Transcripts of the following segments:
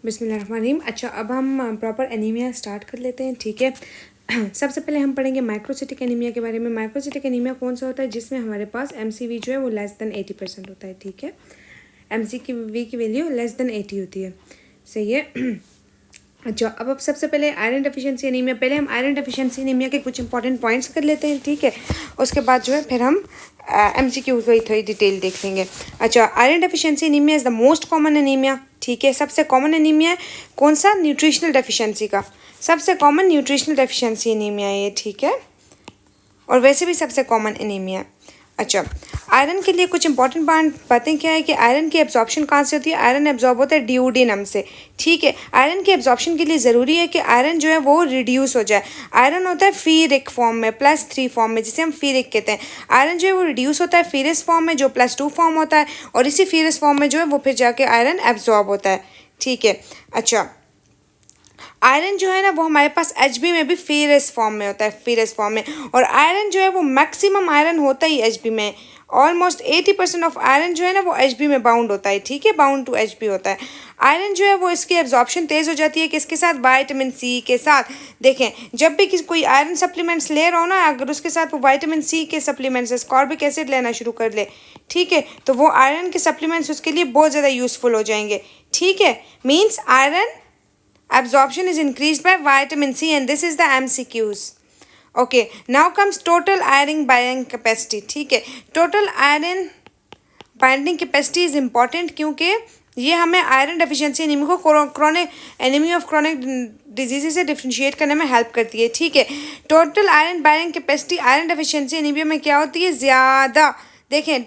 बिस्मिल्लाहिर्रहमानिर्रहीम। अच्छा, अब हम प्रॉपर एनीमिया स्टार्ट कर लेते हैं, ठीक है। सबसे पहले हम पढ़ेंगे माइक्रोसिटिक एनीमिया के बारे में। माइक्रोसिटिक एनीमिया कौन सा होता है? जिसमें हमारे पास MCV जो है वो लेस देन 80% होता है, ठीक है। MCV की वैल्यू लेस देन 80 होती है, सही है। अच्छा, अब सबसे पहले आयरन डेफिशिएंसी एनीमिया। पहले हम आयरन डेफिशिएंसी एनीमिया के कुछ इंपॉर्टेंट पॉइंट्स कर लेते हैं, ठीक है। उसके बाद जो है फिर हम MCQ थोड़ी डिटेल देख लेंगे। अच्छा, iron deficiency anaemia is the most common anaemia, ठीक है। सबसे कॉमन एनीमिया है कौन सा? न्यूट्रिशनल डेफिशिएंसी का। सबसे कॉमन न्यूट्रिशनल डेफिशिएंसी एनीमिया है ये, ठीक है। और वैसे भी सबसे कॉमन एनीमिया है। अच्छा, आयरन के लिए कुछ इंपॉर्टेंट बातें क्या है कि आयरन की एब्जॉर्प्शन कहाँ से होती है? आयरन एब्जॉर्ब होता है डिओडिनम से, ठीक है। आयरन की एब्जॉर्प्शन के लिए ज़रूरी है कि आयरन जो है वो रिड्यूस हो जाए। आयरन होता है फीरिक फॉर्म में, +3 फॉर्म में, जिसे हम फीरिक कहते हैं। आयरन जो है वो रिड्यूस होता है फीरिस फॉर्म में, जो +2 फॉर्म होता है, और इसी फीरिस फॉर्म में जो है वो फिर जाके आयरन एब्जॉर्ब होता है, ठीक है। अच्छा, आयरन जो है ना वो हमारे पास HB में भी फेरस फॉर्म में होता है, फेरस फॉर्म में। और आयरन जो है वो मैक्सिमम आयरन होता ही HB में। ऑलमोस्ट 80% ऑफ आयरन जो है ना वो HB में बाउंड होता है, ठीक है, बाउंड टू HB होता है। आयरन जो है वो इसकी एब्जॉर्प्शन तेज़ हो जाती है किसके साथ? विटामिन C के साथ। देखें, जब भी कोई आयरन सप्लीमेंट्स ले रहा हो ना, अगर उसके साथ वो विटामिन C के सप्लीमेंट्स, स्कॉर्बिक एसिड लेना शुरू कर ले, ठीक है, तो वो आयरन के सप्लीमेंट्स उसके लिए बहुत ज़्यादा यूज़फुल हो जाएंगे, ठीक है। Means iron absorption is increased by vitamin C, and this is the MCQs. Okay, now comes total iron binding capacity, ठीक है। total iron binding capacity is important क्योंकि ये हमें आयरन डेफिशिएंसी एनीमिया को chronic anaemia of chronic disease से differentiate करने में help करती है, ठीक है। Total iron binding capacity iron deficiency anaemia में क्या होती है? ज़्यादा। देखें,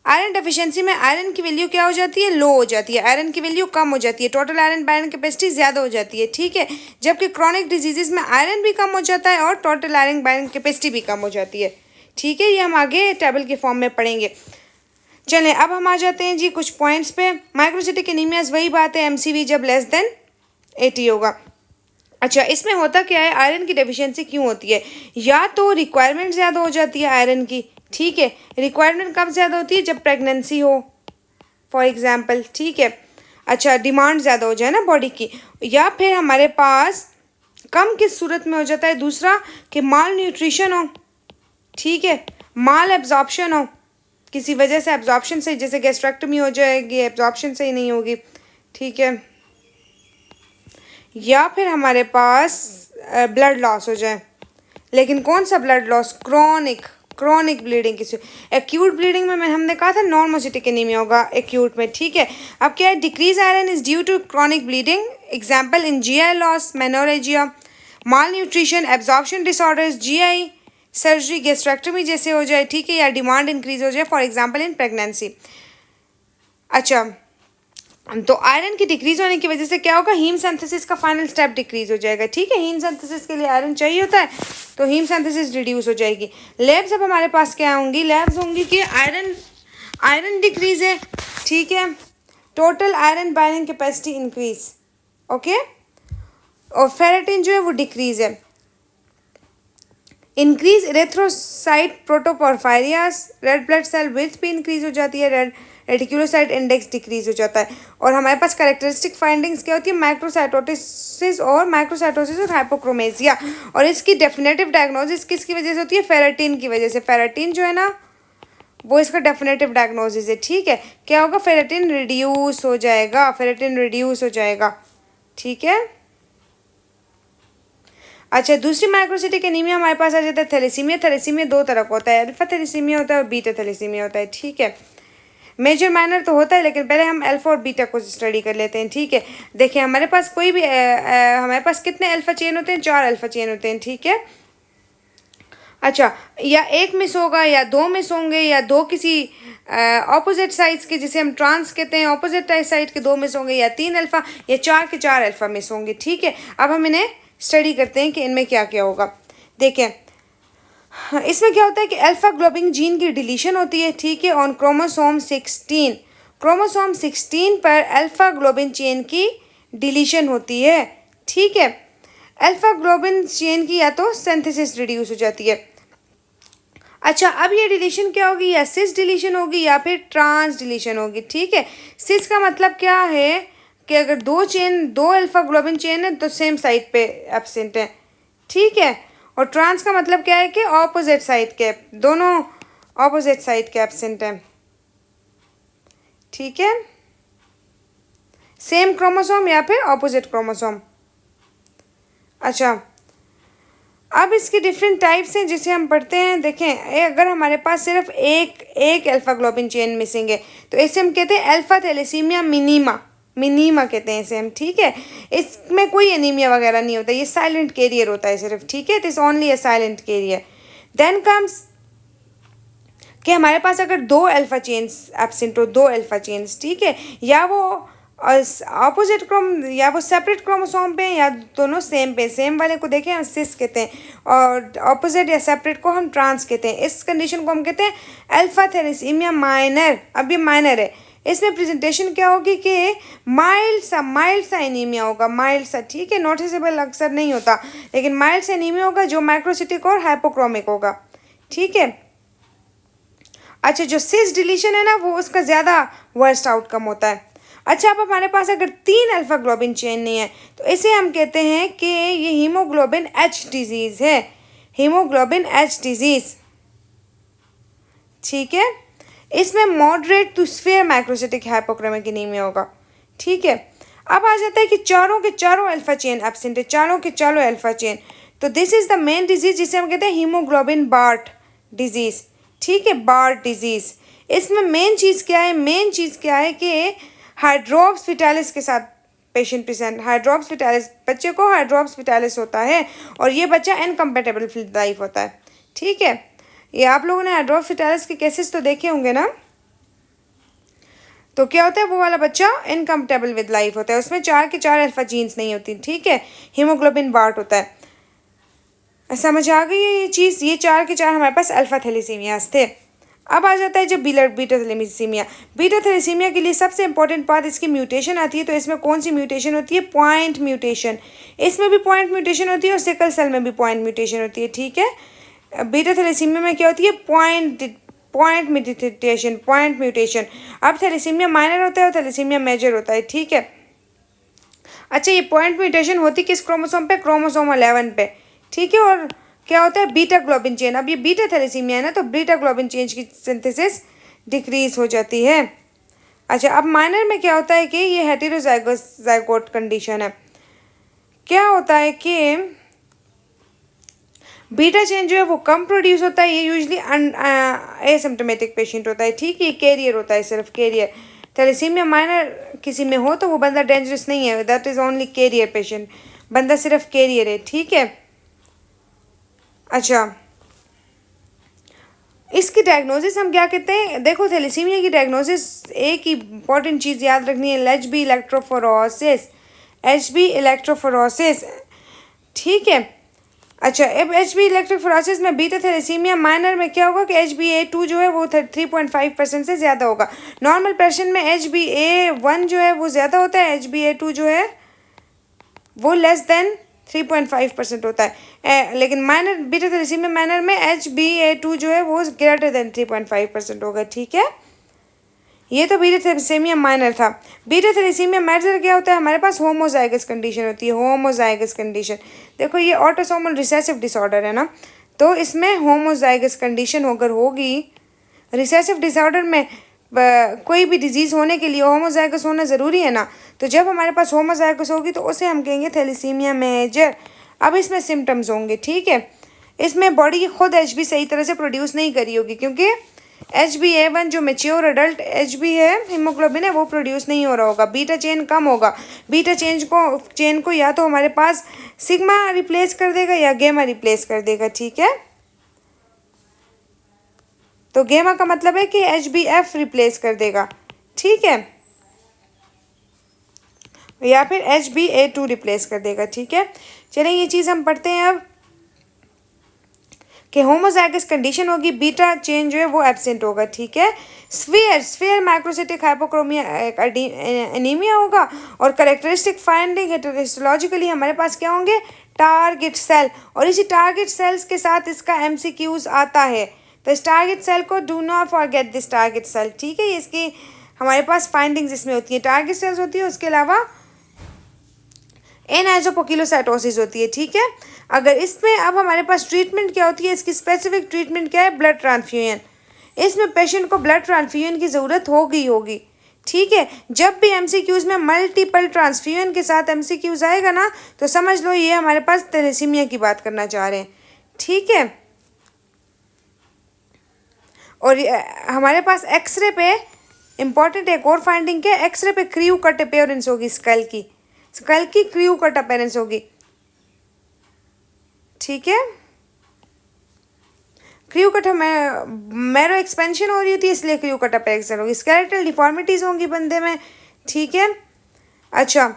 आयरन डेफिशिएंसी में आयरन की वैल्यू क्या हो जाती है? लो हो जाती है। आयरन की वैल्यू कम हो जाती है, टोटल आयरन बाइंडिंग कैपेसिटी ज़्यादा हो जाती है, ठीक है। जबकि क्रोनिक डिजीजेस में आयरन भी कम हो जाता है और टोटल आयरन बाइंडिंग कैपेसिटी भी कम हो जाती है, ठीक है। ये हम आगे टेबल के फॉर्म में पढ़ेंगे। चलें, अब हम आ जाते हैं जी कुछ पॉइंट्स पे। माइक्रोसिटिक एनीमियाज वही बात है, MCV जब लेस देन 80 होगा। अच्छा, इसमें होता क्या है? आयरन की डेफिशिएंसी क्यों होती है? या तो रिक्वायरमेंट ज़्यादा हो जाती है आयरन की, ठीक है। रिक्वायरमेंट कब ज़्यादा होती है? जब प्रेगनेंसी हो, फॉर एग्जांपल, ठीक है। अच्छा, डिमांड ज़्यादा हो जाए ना बॉडी की। या फिर हमारे पास कम किस सूरत में हो जाता है? दूसरा कि माल न्यूट्रिशन हो, ठीक है, माल एब्जॉर्प्शन हो, किसी वजह से एब्जॉर्प्शन से, जैसे गैस्ट्रेक्टमी हो जाएगी, एब्जॉर्प्शन सही नहीं होगी, ठीक है। या फिर हमारे पास ब्लड लॉस हो जाए। लेकिन कौन सा ब्लड लॉस? Chronic bleeding. किसी एक्यूट ब्लीडिंग में हमने कहा था नॉर्मोसिटिक एनीमिया होगा एक्यूट में, ठीक है। अब क्या है? Decrease iron is due to chronic bleeding, example in GI loss, menorrhagia, malnutrition, absorption disorders, GI surgery, gastrectomy जैसे हो जाए, ठीक है, या डिमांड इंक्रीज हो जाए, फॉर एग्जाम्पल इन प्रेगनेंसी। अच्छा, तो आयरन की डिक्रीज होने की वजह से क्या होगा? हीम सिंथेसिस का फाइनल स्टेप डिक्रीज हो जाएगा, ठीक है। हीम सिंथेसिस के लिए आयरन चाहिए होता है, तो हीम सिंथेसिस रिड्यूस हो जाएगी। लेब्स अब हमारे पास क्या होंगी? लेब्स होंगी कि आयरन डिक्रीज है, ठीक है, total iron binding capacity increase, okay, और फेरेटिन जो है वो डिक्रीज है। Increase erythrocyte protoporphyrias, red blood cell width भी इंक्रीज हो जाती है, रेटिकुलोसाइट इंडेक्स डिक्रीज हो जाता है। और हमारे पास कैरेक्टरिस्टिक फाइंडिंग्स क्या होती है? माइक्रोसाइटोसिस और हाइपोक्रोमेसिया। और इसकी डेफिनेटिव डायग्नोसिस किसकी वजह से होती है? फेरेटिन की वजह से। फेरेटिन जो है ना वो इसका डेफिनेटिव डायग्नोसिस है, ठीक है। क्या होगा? फेरेटिन रिड्यूस हो जाएगा, फेरेटिन रिड्यूस हो जाएगा, ठीक है। अच्छा, दूसरी माइक्रोसिटिक एनीमिया हमारे पास आ जाता है थैलेसीमिया। थैलेसीमिया दो तरह का होता है, अल्फा थैलेसीमिया होता है और बीटा थैलेसीमिया होता है, ठीक है। मेजर माइनर तो होता है, लेकिन पहले हम अल्फा और बीटा को स्टडी कर लेते हैं, ठीक है। देखिए, हमारे पास कोई भी हमारे पास कितने अल्फा चेन होते हैं? 4 अल्फा चेन होते हैं, ठीक है। अच्छा, या एक मिस होगा, या दो मिस होंगे, या दो किसी ऑपोजिट साइड्स के, जिसे हम ट्रांस कहते हैं, ऑपोजिट साइड के दो मिस होंगे, या 3 अल्फा, या 4 के 4 अल्फा मिस होंगे, ठीक है। अब हम इन्हें स्टडी करते हैं कि इनमें क्या क्या होगा। देखें, इसमें क्या होता है कि अल्फा ग्लोबिन जीन की डिलीशन होती है, ठीक है, ऑन क्रोमोसोम 16। क्रोमोसोम 16 पर अल्फा ग्लोबिन चेन की डिलीशन होती है, ठीक है। अल्फा ग्लोबिन चेन की या तो सिंथेसिस रिड्यूस हो जाती है। अच्छा, अब ये डिलीशन क्या होगी? या सिस डिलीशन होगी या फिर ट्रांस डिलीशन होगी, ठीक है। सिस का मतलब क्या है? कि अगर दो अल्फा ग्लोबिन चेन है तो सेम साइड पे एब्सेंट है, ठीक है। और ट्रांस का मतलब क्या है कि ऑपोजिट साइड के, दोनों ऑपोजिट साइड के एब्सेंट हैं, ठीक है। सेम क्रोमोसोम या फिर ऑपोजिट क्रोमोसोम। अच्छा, अब इसकी डिफरेंट टाइप्स हैं जिसे हम पढ़ते हैं। देखें, अगर हमारे पास सिर्फ एक अल्फा ग्लोबिन चेन मिसिंग है तो इसे हम कहते हैं अल्फा थैलेसीमिया मिनीमा, मिनीमा कहते हैं इसे हम, ठीक है। इसमें कोई एनीमिया वगैरह नहीं होता, ये साइलेंट कैरियर होता है सिर्फ, ठीक है। It is only a silent carrier. Then comes कि हमारे पास अगर दो अल्फा चेन्स एब्सेंट हो, दो अल्फा चेन्स, ठीक है, या वो ऑपोजिट या वो सेपरेट क्रोमोसोम पे या दोनों सेम पे, सेम वाले को देखें हम सिस कहते हैं और ऑपोजिट या सेपरेट को हम ट्रांस कहते हैं। इस कंडीशन को हम कहते हैं अल्फा थैलेसीमिया माइनर। अब ये माइनर है, इसमें प्रेजेंटेशन क्या होगी कि माइल्ड सा एनीमिया होगा, माइल्ड सा, ठीक है। नोटिसेबल अक्सर नहीं होता, लेकिन माइल्ड सा एनीमिया होगा जो माइक्रोसिटिक और हाइपोक्रोमिक होगा, ठीक है। अच्छा, जो सिस डिलीशन है ना वो उसका ज़्यादा वर्स्ट आउटकम होता है। अच्छा, अब हमारे पास अगर 3 अल्फा ग्लोबिन चेन नहीं है तो इसे हम कहते हैं कि ये हीमोग्लोबिन एच डिजीज़ है, हीमोग्लोबिन एच डिजीज़, ठीक है। इसमें moderate to severe microcytic hypochromic anaemia होगा, ठीक है। अब आ जाता है कि चारों के चारों अल्फा चेन एब्सेंट है, चारों के चारों अल्फा चेन, तो this is the main disease जिसे हम कहते हैं हीमोग्लोबिन बार्ट डिजीज़, ठीक है, बार्ट डिजीज़। इसमें मेन चीज़ क्या है, मेन चीज़ क्या है कि हाइड्रोप्स फिटालिस के साथ पेशेंट प्रेजेंट, हाइड्रोप्स फिटालिस, बच्चे को हाइड्रोप्स फिटालिस होता है और ये बच्चा इनकम्पेटेबल विद लाइफ होता है, ठीक है। ये आप लोगों ने हाइड्रोप्स फिटालिस के केसेस तो देखे होंगे ना, तो क्या होता है, वो वाला बच्चा इनकम्पेटेबल विद लाइफ होता है, उसमें 4 के 4 अल्फा जीन्स नहीं होती, ठीक है, हीमोग्लोबिन बार्ट होता है। समझ आ गई है ये चीज़, ये 4 के 4 हमारे पास अल्फा थैलेसीमियास थे। अब आ जाता है जब बीटा थैलेसीमिया। बीटा थैलेसीमिया के लिए सबसे इंपॉर्टेंट बात इसकी म्यूटेशन आती है, तो इसमें कौन सी म्यूटेशन होती है, पॉइंट म्यूटेशन। इसमें भी पॉइंट म्यूटेशन होती है और सिकल सेल में भी पॉइंट म्यूटेशन होती है, ठीक है। बीटा थैलेसीमिया में क्या होती है, पॉइंट म्यूटेशन। अब थैलेसीमिया माइनर होता है और थैलेसीमिया मेजर होता है, ठीक है। अच्छा, ये पॉइंट म्यूटेशन होती किस क्रोमोसोम पे, क्रोमोसोम 11 पे, ठीक है। और क्या होता है, बीटा ग्लोबिन चेन। अब ये बीटा थैलेसीमिया है ना, तो बीटा ग्लोबिन चेन की सिंथेसिस डिक्रीज हो जाती है। अच्छा, अब माइनर में क्या होता है कि ये हेटेरोजाइगोट कंडीशन है। क्या होता है कि बीटा चेन जो है वो कम प्रोड्यूस होता है, ये यूजली एसिम्प्टोमेटिक पेशेंट होता है, ठीक है, कैरियर होता है, सिर्फ कैरियर। थैलेसीमिया माइनर किसी में हो तो वो बंदा डेंजरस नहीं है, that is only carrier patient, बंदा सिर्फ कैरियर है, ठीक है। अच्छा, इसकी डायग्नोसिस हम क्या कहते हैं, देखो थैलेसीमिया की डायग्नोसिस एक ही इंपॉर्टेंट चीज़ याद रखनी है, H B electrophoresis, H B electrophoresis, ठीक है। अच्छा, अब एच बी इलेक्ट्रोफोरोसिस में बीटा थैलेसीमिया माइनर में क्या होगा कि HbA2 जो है वो 3.5% से ज़्यादा होगा। नॉर्मल पेशेंट में HbA1 जो है वो ज़्यादा होता है, HbA2 जो है वो लेस देन 3.5% होता है। लेकिन माइनर बीटा थैलेसीमिया माइनर में HbA2 जो है वो ग्रेटर देन 3.5% होगा, ठीक है। ये तो बीटा थैलेसीमिया माइनर था। बीटा थैलेसीमिया मेजर क्या होता है, हमारे पास होमोजाइगस कंडीशन होती है, होमोजाइगस कंडीशन। देखो ये ऑटोसोमल रिसेसिव डिसऑर्डर है ना, तो इसमें होमोजाइगस कंडीशन अगर होगी, रिसेसिव डिसऑर्डर में कोई भी डिजीज़ होने के लिए होमोजाइगस होना ज़रूरी है ना, तो जब हमारे पास होमोजाइगस होगी तो उसे हम कहेंगे थैलेसीमिया मेजर। अब इसमें सिम्टम्स होंगे, ठीक है। इसमें बॉडी खुद HB सही तरह से प्रोड्यूस नहीं करी होगी, क्योंकि HbA1 जो मेच्योर अडल्ट HB है, हीमोग्लोबिन है, वो प्रोड्यूस नहीं हो रहा होगा, बीटा चेन कम होगा। बीटा चेन को या तो हमारे पास सिग्मा रिप्लेस कर देगा या गेमा रिप्लेस कर देगा, ठीक है। तो गेमा का मतलब है कि HbF रिप्लेस कर देगा, ठीक है, या फिर HbA2 रिप्लेस कर देगा, ठीक है। चलिए ये चीज़ हम पढ़ते हैं अब कि होमोजाइगस कंडीशन होगी, बीटा चेन जो है वो एब्सेंट होगा, ठीक है। स्फीयर माइक्रोसिटिक हाइपोक्रोमिया एनीमिया होगा और करेक्टरिस्टिक फाइंडिंग हिस्टोलॉजिकली हमारे पास क्या होंगे, टारगेट सेल, और इसी टारगेट सेल्स के साथ इसका MCQs आता है। तो इस टारगेट सेल को do not forget this target cell, ठीक है, इसकी हमारे पास फाइंडिंग्स इसमें होती है, टारगेट सेल्स होती है, उसके अलावा एनआइसोपोकिलोसाइटोसिस होती है, ठीक है। अगर इसमें अब हमारे पास ट्रीटमेंट क्या होती है, इसकी स्पेसिफिक ट्रीटमेंट क्या है, ब्लड ट्रांसफ्यूजन। इसमें पेशेंट को ब्लड ट्रांसफ्यूजन की ज़रूरत होगी, ठीक है। जब भी एमसीक्यूज़ में मल्टीपल ट्रांसफ्यूजन के साथ एमसीक्यूज़ आएगा ना, तो समझ लो ये हमारे पास थैलेसीमिया की बात करना चाह रहे हैं, ठीक है। और हमारे पास एक्सरे पे इम्पॉर्टेंट एक और फाइंडिंग क्या है, एक्सरे पे क्रियू कट अपीयरेंस होगी, स्कल की क्रियू कट अपीयरेंस होगी, ठीक है। क्रियू कट हमें मैरो एक्सपेंशन हो रही होती है, इसलिए क्रियू कट अपीयरेंस होगी। स्केलेटल डिफॉर्मिटीज़ होंगी बंदे में, ठीक है। अच्छा,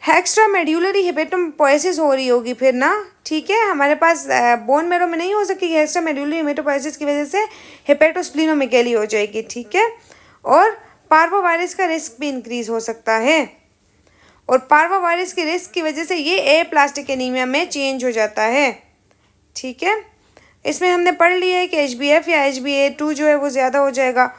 एक्स्ट्रा मेड्यूलरी हेपेटोपोएसिस हो रही होगी फिर ना, ठीक है। हमारे पास बोन मैरो में नहीं हो सकेगी, एक्स्ट्रा मेड्यूलरी हेपेटोपोएसिस की वजह से हेपेटोस्प्लीनोमेगेली हो जाएगी, ठीक है। और पार्वोवायरस का रिस्क भी इंक्रीज हो सकता है, और पार्वोवायरस के रिस्क की वजह से ये ए प्लास्टिक एनीमिया में चेंज हो जाता है, ठीक है। इसमें हमने पढ़ लिया है कि HbF या HbA2 जो है वो ज़्यादा हो जाएगा।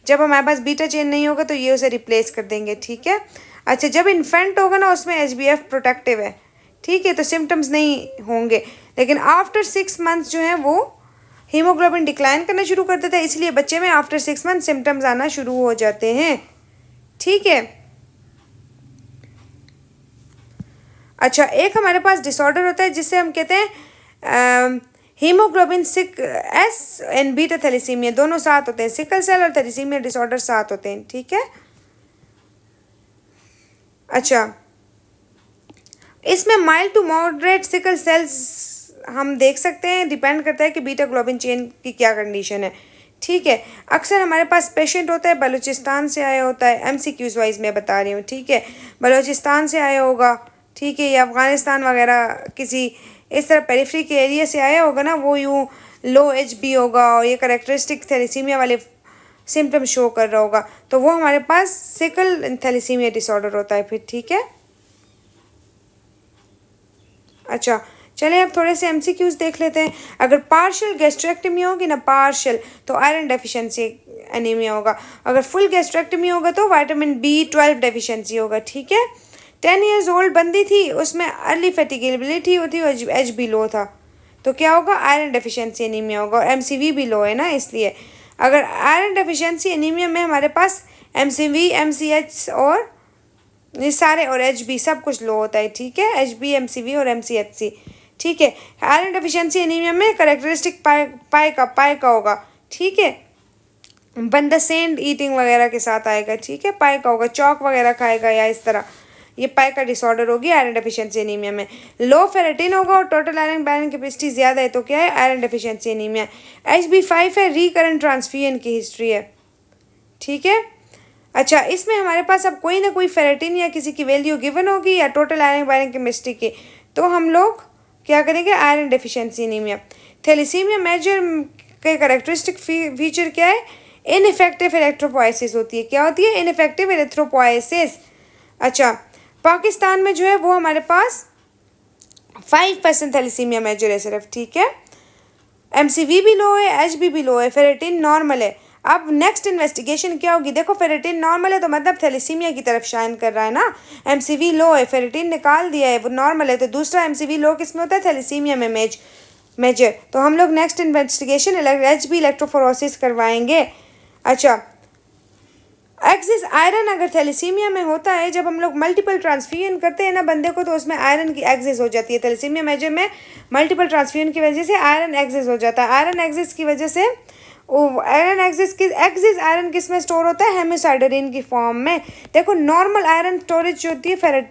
जब हमारे पास बीटा चेन नहीं होगा तो ये उसे रिप्लेस कर देंगे, ठीक है। अच्छा, जब इन्फेंट होगा ना उसमें HbF प्रोटेक्टिव है, ठीक है, तो सिम्टम्स नहीं होंगे। लेकिन आफ्टर 6 मंथ्स जो है वो हीमोग्लोबिन डिक्लाइन करना शुरू कर देता है, इसलिए बच्चे में आफ्टर 6 मंथ सिम्टम्स आना शुरू हो जाते हैं, ठीक है। अच्छा, एक हमारे पास डिसऑर्डर होता है जिससे हम कहते हैं haemoglobin S and beta thalassaemia, दोनों साथ होते हैं, सिकल सेल और थैलेसीमिया डिसऑर्डर साथ होते हैं, ठीक है। अच्छा, इसमें mild to moderate sickle cells हम देख सकते हैं, डिपेंड करता है कि बीटा ग्लोबिन चेन की क्या कंडीशन है, ठीक है। अक्सर हमारे पास पेशेंट होता है बलूचिस्तान से आया होता है, MCQs वाइज मैं बता रही हूँ, ठीक है। बलूचिस्तान से आया होगा, ठीक है, या अफ़गानिस्तान वगैरह किसी इस तरह पेरिफेरी के एरिया से आया होगा ना, वो यूँ लो HB होगा और ये करेक्टरिस्टिक थैलेसीमिया वाले सिम्टम शो कर रहा होगा, तो वो हमारे पास सिकल थैलेसीमिया डिसऑर्डर होता है फिर, ठीक है। अच्छा, चलिए अब थोड़े से MCQs देख लेते हैं। अगर पार्शियल गैस्ट्रेक्टमी होगी ना, पार्शियल, तो आयरन डेफिशिएंसी एनीमिया होगा। अगर फुल गैस्ट्रेक्टमी होगा तो विटामिन B12 डेफिशिएंसी होगा, ठीक है। 10 ईयर्स ओल्ड बंदी थी, उसमें अर्ली फैटिगेबिलिटी होती और HB लो था, तो क्या होगा, आयरन डेफिशिएंसी एनीमिया होगा। और MCV भी लो है ना, इसलिए अगर आयरन डेफिशिएंसी एनीमिया में हमारे पास MCV, MCH और ये सारे और HB सब कुछ लो होता है, ठीक है, HB, MCV और MCHC, ठीक है। आयरन डेफिशिएंसी एनीमिया में करेक्टरिस्टिक पाई का होगा, ठीक है। बंदा सेंड ईटिंग वगैरह के साथ आएगा, ठीक है, पाई का होगा, चौक वगैरह खाएगा या इस तरह, ये पाई का डिसऑर्डर होगी आयरन डेफिशिएंसी एनीमिया में। लो फेरेटिन होगा और टोटल आयरन बैरन कैपेसिटी ज़्यादा है, तो क्या है, आयरन डेफिशिएंसी एनीमिया। HB5 है, रिकरेंट ट्रांसफ्यूजन की हिस्ट्री है, ठीक है। अच्छा, इसमें हमारे पास अब कोई ना कोई फेरेटिन या किसी की वैल्यू गिवन होगी या टोटल आयरन बैरन केमिस्ट्री की, तो हम लोग क्या करेंगे, iron deficiency anaemia. Thalassaemia major के करेक्टरिस्टिक फीचर क्या है, इनइफेक्टिव इलेक्ट्रोपोएसिस होती है। क्या होती है, इनइफेक्टिव इलेक्ट्रोपोएसिस। अच्छा, पाकिस्तान में जो है वो हमारे पास 5% थैलेसीमिया मेजर है सिर्फ, ठीक है। MCV भी लो है, HB भी लो है, फेरेटिन नॉर्मल है। अब नेक्स्ट इन्वेस्टिगेशन क्या होगी, देखो फेरेटिन नॉर्मल है तो मतलब थैलेसीमिया की तरफ शाइन कर रहा है ना। MCV लो है, फेरेटिन निकाल दिया है, वो नॉर्मल है, तो दूसरा MCV लो किस में होता है, थैलेसीमिया में मेजर। तो हम लोग नेक्स्ट इन्वेस्टिगेशन HB इलेक्ट्रोफोरोसिस करवाएंगे। अच्छा, एक्सिस आयरन अगर थैलेसीमिया में होता है, जब हम लोग मल्टीपल ट्रांसफ्यूजन करते हैं ना बंदे को, तो उसमें आयरन की एक्सिस हो जाती है। थैलेसीमिया मेजर में मल्टीपल ट्रांसफ्यूजन की वजह से आयरन एक्सिस हो जाता है। आयरन एक्सिस की वजह से आयरन एक्सिस आयरन किस में स्टोर होता है, हेमिसाइडरिन की फॉर्म में। देखो, नॉर्मल आयरन स्टोरेज जो होती है फेरेट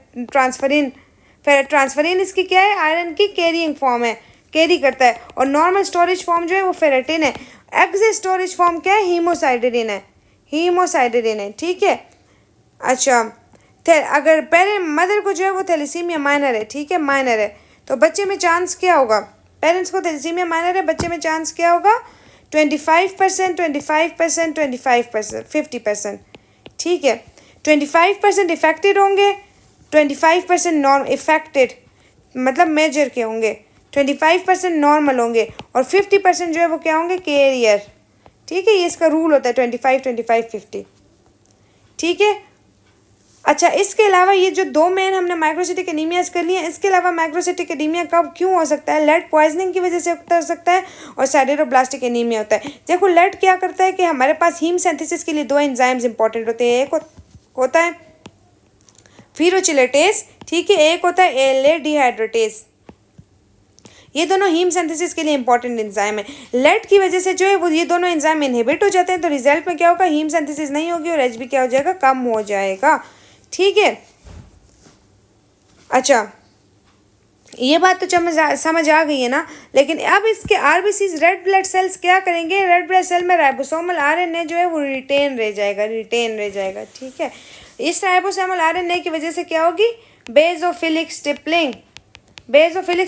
ट्रांसफरिन इसकी क्या है, आयरन की कैरिंग फॉर्म है, कैरी करता है, और नॉर्मल स्टोरेज फॉर्म जो है वो फेरेटिन है। एक्सिस स्टोरेज फॉर्म क्या है, हीमोसाइडरिन है, ठीक है। अच्छा, अगर पहले मदर को जो है वो थैलेसीमिया माइनर है, ठीक है, माइनर है, तो बच्चे में चांस क्या होगा, पेरेंट्स को थैलेसीमिया माइनर है, बच्चे में चांस क्या होगा, 25%, 25%, 25%, 50%, ठीक है। 25% इफेक्टेड होंगे, 25% नॉन इफेक्टेड मतलब मेजर के होंगे, 25% नॉर्मल होंगे, और 50% जो है वो क्या होंगे, कैरियर, ठीक है। ये इसका रूल होता है 25, 25, 50। ठीक है। अच्छा, इसके अलावा ये जो दो मेन हमने माइक्रोसिटिक एनीमियाज कर लिए हैं, इसके अलावा माइक्रोसिटिक एनीमिया कब क्यों हो सकता है? लेड पॉइजनिंग की वजह से हो सकता है और साइडेरोब्लास्टिक एनीमिया होता है। देखो लेड क्या करता है कि हमारे पास हीम सिंथेसिस के लिए दो एंजाइम्स इंपॉर्टेंट होते हैं। एक होता है फीरोचिलेटेस, ठीक है, एक होता है एल्ले डिहाइड्रेटेस। ये दोनों हीम सिंथेसिस के लिए इंपॉर्टेंट एंजाइम है। लेड की वजह से जो है वो ये दोनों एंजाइम इनहिबिट हो जाते हैं, तो रिजल्ट में क्या होगा? हीम सिंथेसिस नहीं होगी और एच भी क्या हो जाएगा? कम हो जाएगा। ठीक है। अच्छा, ये बात तो समझ आ गई है ना। लेकिन अब इसके आरबीसी रेड ब्लड सेल्स क्या करेंगे? रेड ब्लड सेल में राइबोसोमल आरएनए जो है वो रिटेन रह जाएगा। ठीक है। इस राइबोसोमल आरएनए की वजह से क्या होगी? Basophilic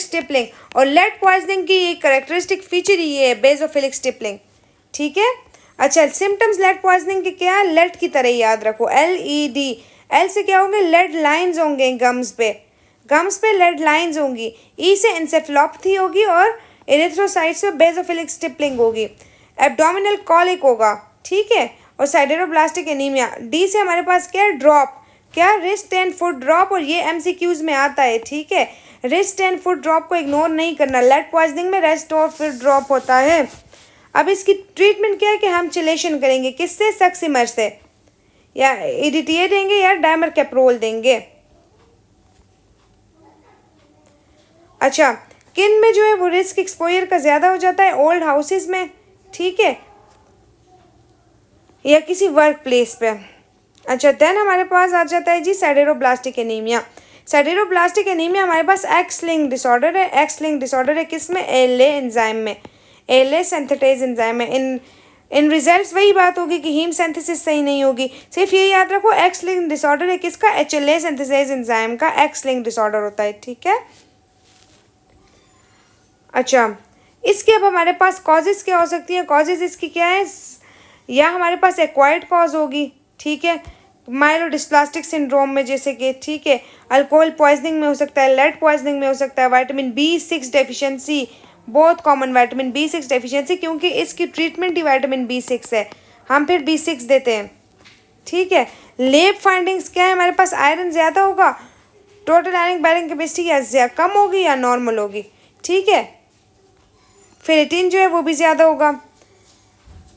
stippling. और लेड पॉइजनिंग की एक कैरेक्टरिस्टिक फीचर ही है बेसोफिलिक स्टिपलिंग। ठीक है। अच्छा, सिम्टम्स लेड पॉइजनिंग के क्या? लेड की तरह याद रखो, LED। एल से क्या होंगे? लेड लाइंस होंगे गम्स पे लेड लाइंस होंगी। ई से इंसेफेलोपैथी होगी और एरिथ्रोसाइट से बेसोफिलिक स्टिपलिंग होगी। एब्डोमिनल कॉलिक होगा, ठीक है, और साइडेरोब्लास्टिक एनीमिया। डी से हमारे पास क्या है? ड्रॉप, क्या? रिस्ट एंड फुट ड्रॉप, और ये MCQs में आता है। ठीक है, रिस्ट एंड फुट ड्रॉप को इग्नोर नहीं करना। लेड पॉइजनिंग में रेस्ट और फुट ड्रॉप होता है। अब इसकी ट्रीटमेंट क्या है कि हम चिलेशन करेंगे, किससे? सक्सिमर से, या EDTA देंगे या डायमर कैप्रोल देंगे। अच्छा, किन में जो है वो रिस्क एक्सपोजर का ज़्यादा हो जाता है? ओल्ड हाउसेस में, ठीक है, या किसी वर्क प्लेस पे। अच्छा, देन हमारे पास आ जाता है जी साइडेरोब्लास्टिक एनीमिया। साइडेरोब्लास्टिक एनीमिया हमारे पास एक्स लिंक डिसऑर्डर है किसमें? एल्ले एंजाइम में, एल्ले सिंथेटेज एंजाइम में। इन रिजल्ट्स वही बात होगी कि हीम सिंथेसिस सही नहीं होगी। सिर्फ ये याद रखो एक्स लिंक डिसऑर्डर है किसका? HLA सिंथेसेज एंजाइम का एक्स लिंक डिसऑर्डर होता है। ठीक है। अच्छा, इसके अब हमारे पास कॉजेज़ क्या हो सकती हैं? कॉजेज़ इसकी क्या है? या हमारे पास एक्वायर्ड कॉज होगी, ठीक है, माइलोडिस्प्लास्टिक सिंड्रोम में जैसे कि, ठीक है, अल्कोहल पॉइजनिंग में हो सकता है, लेड पॉइजनिंग में हो सकता है, विटामिन B6 डेफिशिएंसी, बहुत कॉमन विटामिन B6 डेफिशिएंसी, क्योंकि इसकी ट्रीटमेंट ही विटामिन B6 है, हम फिर B6 देते हैं। ठीक है। लेब फाइंडिंग्स क्या है हमारे पास? आयरन ज़्यादा होगा, टोटल आयरन बैरिंग कैपेसिटी या कम होगी या नॉर्मल होगी। ठीक है। फेरेटिन जो है वो भी ज़्यादा होगा।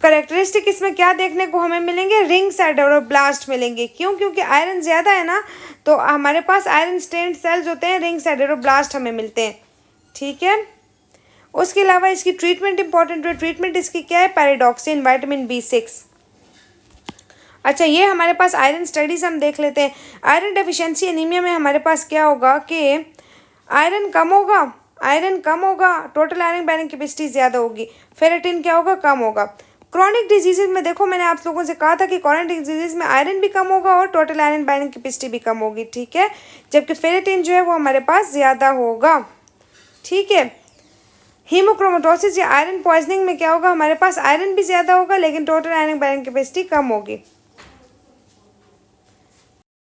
करेक्टरिस्टिक इसमें क्या देखने को हमें मिलेंगे? रिंग साइडेरोब्लास्ट मिलेंगे। क्यों? क्योंकि आयरन ज़्यादा है ना, तो हमारे पास आयरन स्टेन्ड सेल्स होते हैं, रिंग साइडेरोब्लास्ट हमें मिलते हैं। ठीक है। उसके अलावा इसकी ट्रीटमेंट इंपॉर्टेंट है। ट्रीटमेंट इसकी क्या है? Pyridoxine, vitamin B6। अच्छा, ये हमारे पास आयरन स्टडीज़ हम देख लेते हैं। आयरन डेफिशिएंसी एनीमिया में हमारे पास क्या होगा कि आयरन कम होगा, टोटल आयरन बैरिंग कैपेसिटी ज़्यादा होगी। फेरेटिन क्या होगा? कम होगा। क्रॉनिक डिजीज़ में देखो, मैंने आप लोगों से कहा था कि क्रॉनिक डिजीज़ में आयरन भी कम होगा और टोटल आयरन बैरिंग कैपेसिटी भी कम होगी। ठीक है, जबकि फेरेटिन जो है वो हमारे पास ज़्यादा होगा। ठीक है। हीमोक्रोमेटोसिस या आयरन पॉइजनिंग में क्या होगा? हमारे पास आयरन भी ज़्यादा होगा लेकिन टोटल आयरन बैरिंग कैपेसिटी कम होगी।